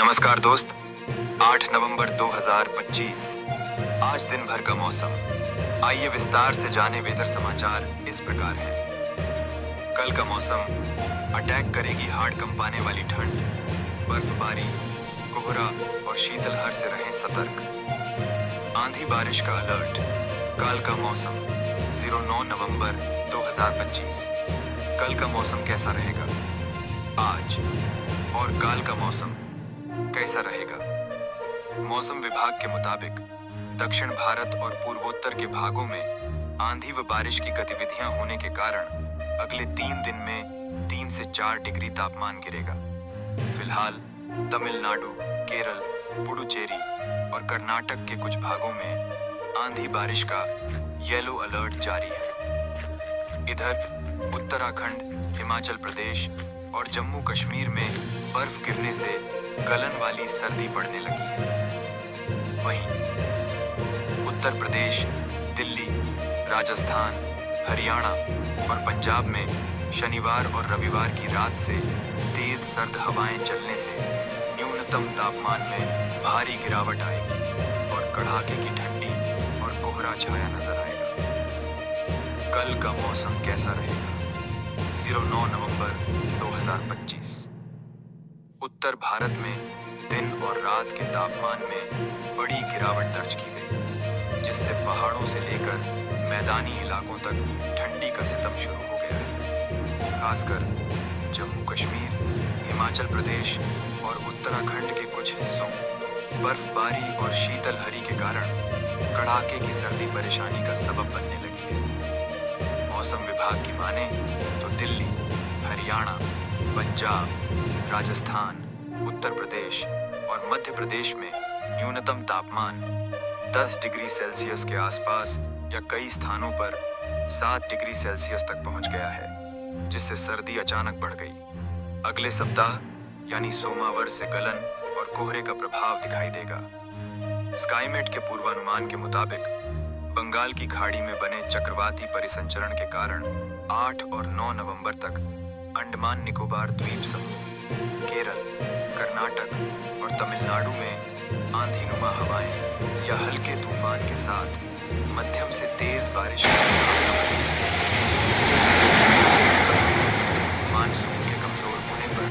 नमस्कार दोस्त। 8 नवंबर 2025 आज दिन भर का मौसम। आइए विस्तार से जाने वेदर समाचार इस प्रकार है। कल का मौसम अटैक करेगी हाड़ कंपाने वाली ठंड, बर्फबारी, कोहरा और शीतलहर से रहें सतर्क। आंधी बारिश का अलर्ट। काल का मौसम 09 नवंबर 2025। कल का मौसम कैसा रहेगा? आज और काल का मौसम कैसा रहेगा? मौसम विभाग के मुताबिक दक्षिण भारत और पूर्वोत्तर के भागों में आंधी व बारिश की गतिविधियां होने के कारण अगले 3 दिन में 3 से 4 डिग्री तापमान गिरेगा। फिलहाल तमिलनाडु, केरल, पुडुचेरी और कर्नाटक के कुछ भागों में आंधी बारिश का येलो अलर्ट जारी है। इधर उत्तराखंड, हिमाचल प्रदेश और जम्मू कश्मीर में बर्फ गिरने से गलन वाली सर्दी पड़ने लगी है। वहीं उत्तर प्रदेश, दिल्ली, राजस्थान, हरियाणा और पंजाब में शनिवार और रविवार की रात से तेज सर्द हवाएं चलने से न्यूनतम तापमान में भारी गिरावट आएगी और कड़ाके की ठंडी और कोहरा छाया नजर आएगा। कल का मौसम कैसा रहेगा? 09 नवंबर 2025। उत्तर भारत में दिन और रात के तापमान में बड़ी गिरावट दर्ज की गई, जिससे पहाड़ों से लेकर मैदानी इलाकों तक ठंडी का सितम शुरू हो गया है। खासकर जम्मू कश्मीर, हिमाचल प्रदेश और उत्तराखंड के कुछ हिस्सों बर्फबारी और शीतलहरी के कारण कड़ाके की सर्दी परेशानी का सबब बनने लगी है। मौसम विभाग की माने तो दिल्ली, हरियाणा, पंजाब, राजस्थान, उत्तर प्रदेश और मध्य प्रदेश में न्यूनतम तापमान 10 डिग्री सेल्सियस के आसपास या कई स्थानों पर 7 डिग्री सेल्सियस तक पहुंच गया है, जिससे सर्दी अचानक बढ़ गई। अगले सप्ताह यानी सोमवार से गलन और कोहरे का प्रभाव दिखाई देगा। स्काईमेट के पूर्वानुमान के मुताबिक बंगाल की खाड़ी में बने चक्रवाती परिसंचरण के कारण 8 और 9 नवंबर तक अंडमान निकोबार द्वीप समूह, केरल, कर्नाटक और तमिलनाडु में आंधीनुमा हवाएं या हल्के तूफान के साथ मध्यम से तेज बारिश की संभावना है। मानसून के कमजोर होने पर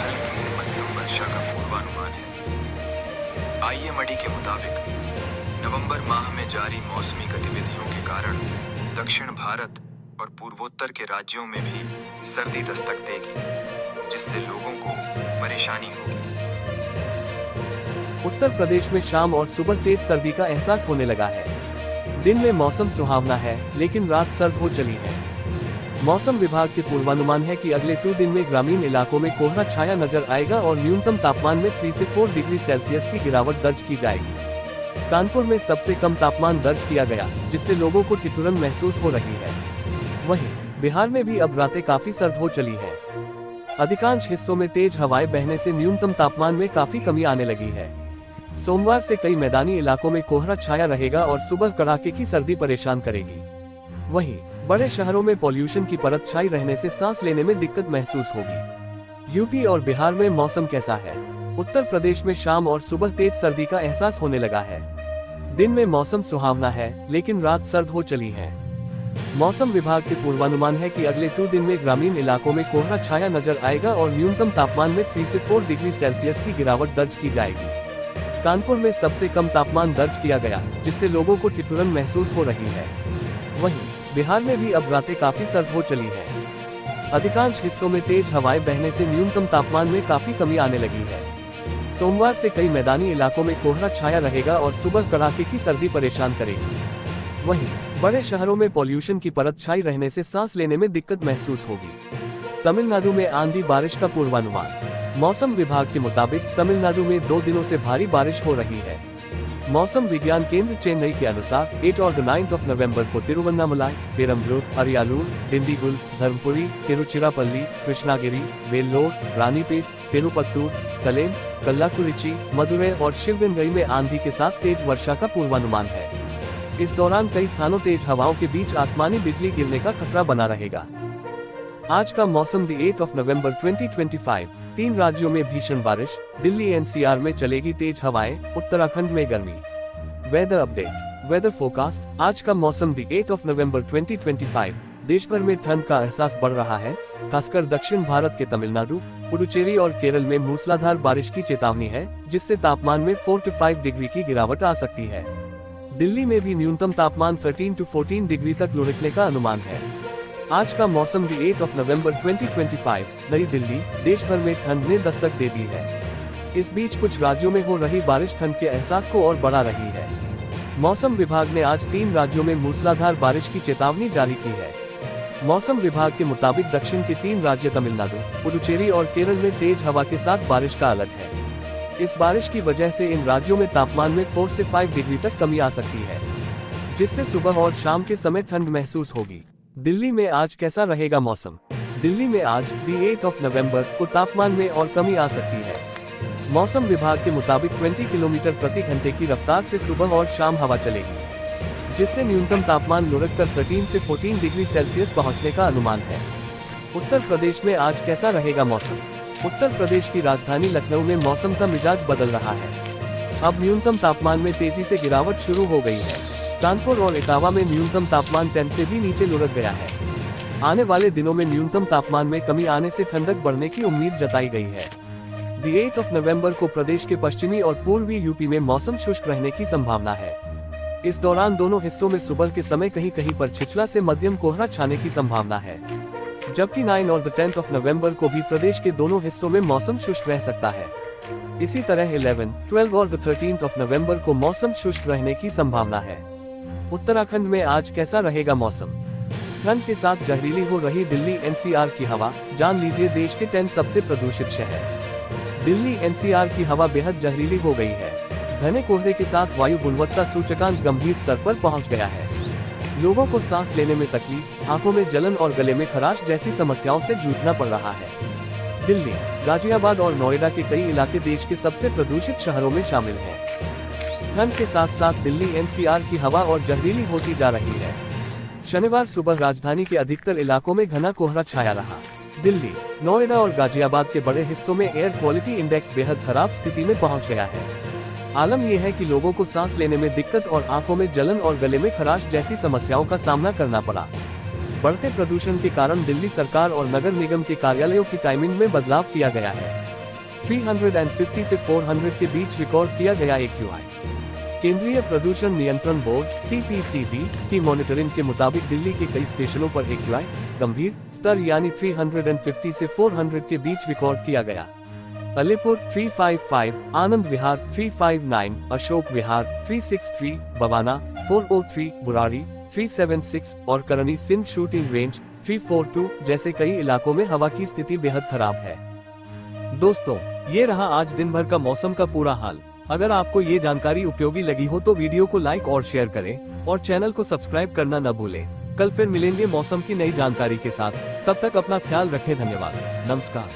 हल्की से मध्यम वर्षा का पूर्वानुमान है। आईएमडी के मुताबिक नवंबर माह में जारी मौसमी गतिविधियों के कारण दक्षिण भारत और पूर्वोत्तर के राज्यों में भी सर्दी दस्तक देगी, जिससे लोगों को परेशानी होगी। उत्तर प्रदेश में शाम और सुबह तेज सर्दी का एहसास होने लगा है। दिन में मौसम सुहावना है, लेकिन रात सर्द हो चली है। मौसम विभाग के पूर्वानुमान है कि अगले 2 दिन में ग्रामीण इलाकों में कोहरा छाया नजर आएगा और न्यूनतम तापमान में 3 से 4 डिग्री सेल्सियस की गिरावट दर्ज की जाएगी। कानपुर में सबसे कम तापमान दर्ज किया गया, जिससे लोगों को ठिठुरन महसूस हो रही है। वहीं बिहार में भी अब रातें काफी सर्द हो चली है। अधिकांश हिस्सों में तेज हवाएं बहने से न्यूनतम तापमान में काफी कमी आने लगी है। सोमवार से कई मैदानी इलाकों में कोहरा छाया रहेगा और सुबह कड़ाके की सर्दी परेशान करेगी। वहीं बड़े शहरों में पॉल्यूशन की परत छाई रहने से सांस लेने में दिक्कत महसूस होगी। यूपी और बिहार में मौसम कैसा है? उत्तर प्रदेश में शाम और सुबह तेज सर्दी का एहसास होने लगा है। दिन में मौसम सुहावना है, लेकिन रात सर्द हो चली है। मौसम विभाग के पूर्वानुमान है कि अगले 2 दिन में ग्रामीण इलाकों में कोहरा छाया नजर आएगा और न्यूनतम तापमान में 3 से 4 डिग्री सेल्सियस की गिरावट दर्ज की जाएगी। कानपुर में सबसे कम तापमान दर्ज किया गया, जिससे लोगों को ठिठुरन महसूस हो रही है। वहीं बिहार में भी अब रातें काफी सर्द हो चली है। अधिकांश हिस्सों में तेज हवाएं बहने से न्यूनतम तापमान में काफी कमी आने लगी है। सोमवार से कई मैदानी इलाकों में कोहरा छाया रहेगा और सुबह कड़ाके की सर्दी परेशान करेगी। वहीं बड़े शहरों में पॉल्यूशन की परत छाई रहने से सांस लेने में दिक्कत महसूस होगी। तमिलनाडु में आंधी बारिश का पूर्वानुमान। मौसम विभाग के मुताबिक तमिलनाडु में 2 दिनों से भारी बारिश हो रही है। मौसम विज्ञान केंद्र चेन्नई के अनुसार 8 और 9 नवंबर को तिरुवन्नामलाई, पेरम्बलूर, अरियालूर, डिंडीगुल, धर्मपुरी, तिरुचिरापल्ली, कृष्णागिरी, वेल्लोर, रानीपेट, तिरुपत्तूर, सलेम, कल्लाकुरिची, मदुरै और शिवगंगई में आंधी के साथ तेज वर्षा का पूर्वानुमान है। इस दौरान कई स्थानों तेज हवाओं के बीच आसमानी बिजली गिरने का खतरा बना रहेगा। आज का मौसम दी 8 नवंबर 2025। 3 राज्यों में भीषण बारिश, दिल्ली एनसीआर में चलेगी तेज हवाएं, उत्तराखंड में गर्मी। Weather update, weather forecast. आज का मौसम दी 8 नवंबर 2025। देश भर में ठंड का एहसास बढ़ रहा है, खासकर दक्षिण भारत के तमिलनाडु, पुडुचेरी और केरल में मूसलाधार बारिश की चेतावनी है, जिससे तापमान में 4 से 5 डिग्री की गिरावट आ सकती है। दिल्ली में भी न्यूनतम तापमान 13 से 14 डिग्री तक लुढ़कने का अनुमान है। आज का मौसम दी 8 नवंबर 2025। नई दिल्ली, देश भर में ठंड ने दस्तक दे दी है। इस बीच कुछ राज्यों में हो रही बारिश ठंड के एहसास को और बढ़ा रही है। मौसम विभाग ने आज 3 राज्यों में मूसलाधार बारिश की चेतावनी जारी की है। मौसम विभाग के मुताबिक दक्षिण के 3 राज्य तमिलनाडु, पुडुचेरी और केरल में तेज हवा के साथ बारिश का अलर्ट है। इस बारिश की वजह से इन राज्यों में तापमान में 4 से 5 डिग्री तक कमी आ सकती है, जिससे सुबह और शाम के समय ठंड महसूस होगी। दिल्ली में आज कैसा रहेगा मौसम? दिल्ली में आज दी 8 नवंबर को तापमान में और कमी आ सकती है। मौसम विभाग के मुताबिक 20 किलोमीटर प्रति घंटे की रफ्तार से सुबह और शाम हवा चलेगी, जिससे न्यूनतम तापमान लुढ़क कर 13 से 14 डिग्री सेल्सियस पहुंचने का अनुमान है। उत्तर प्रदेश में आज कैसा रहेगा मौसम? उत्तर प्रदेश की राजधानी लखनऊ में मौसम का मिजाज बदल रहा है। अब न्यूनतम तापमान में तेजी से गिरावट शुरू हो गई है। कानपुर और इटावा में न्यूनतम तापमान 10 से भी नीचे लुढ़क गया है। आने वाले दिनों में न्यूनतम तापमान में कमी आने से ठंडक बढ़ने की उम्मीद जताई गई है। दी 8 नवंबर को प्रदेश के पश्चिमी और पूर्वी यूपी में मौसम शुष्क रहने की संभावना है। इस दौरान दोनों हिस्सों में सुबह के समय कहीं कहीं पर छिछला से मध्यम कोहरा छाने की संभावना है, जबकि 9 और 10 नवंबर को भी प्रदेश के दोनों हिस्सों में मौसम शुष्क रह सकता है। इसी तरह 11, 12 और 13 नवंबर को मौसम शुष्क रहने की संभावना है। उत्तराखंड में आज कैसा रहेगा मौसम? ठंड के साथ जहरीली हो रही दिल्ली एनसीआर की हवा, जान लीजिए देश के 10 सबसे प्रदूषित शहर। दिल्ली एनसीआर की हवा बेहद जहरीली हो गई है। घने कोहरे के साथ वायु गुणवत्ता सूचकांक गंभीर स्तर पर पहुंच गया है। लोगों को सांस लेने में तकलीफ, आंखों में जलन और गले में खराश जैसी समस्याओं से जूझना पड़ रहा है। दिल्ली, गाजियाबाद और नोएडा के कई इलाके देश के सबसे प्रदूषित शहरों में शामिल हैं। ठंड के साथ साथ दिल्ली एनसीआर की हवा और जहरीली होती जा रही है। शनिवार सुबह राजधानी के अधिकतर इलाकों में घना कोहरा छाया रहा। दिल्ली, नोएडा और गाजियाबाद के बड़े हिस्सों में एयर क्वालिटी इंडेक्स बेहद खराब स्थिति में पहुंच गया है। आलम यह है कि लोगों को सांस लेने में दिक्कत और आंखों में जलन और गले में खराश जैसी समस्याओं का सामना करना पड़ा। बढ़ते प्रदूषण के कारण दिल्ली सरकार और नगर निगम के कार्यालयों की टाइमिंग में बदलाव किया गया है। 350 से 400 के बीच रिकॉर्ड किया गया AQI। केंद्रीय प्रदूषण नियंत्रण बोर्ड CPCB की मॉनिटरिंग के मुताबिक दिल्ली के कई स्टेशनों पर AQI गंभीर स्तर यानी 350 से 400 के बीच रिकॉर्ड किया गया। अलीपुर 355, आनंद विहार 359, अशोक विहार 363, बवाना 403, बुराड़ी 376 और करनी सिंध शूटिंग रेंज 342 जैसे कई इलाकों में हवा की स्थिति बेहद खराब है। दोस्तों, ये रहा आज दिन भर का मौसम का पूरा हाल। अगर आपको ये जानकारी उपयोगी लगी हो तो वीडियो को लाइक और शेयर करें और चैनल को सब्सक्राइब करना न भूलें। कल फिर मिलेंगे मौसम की नई जानकारी के साथ। तब तक अपना ख्याल रखें। धन्यवाद। नमस्कार।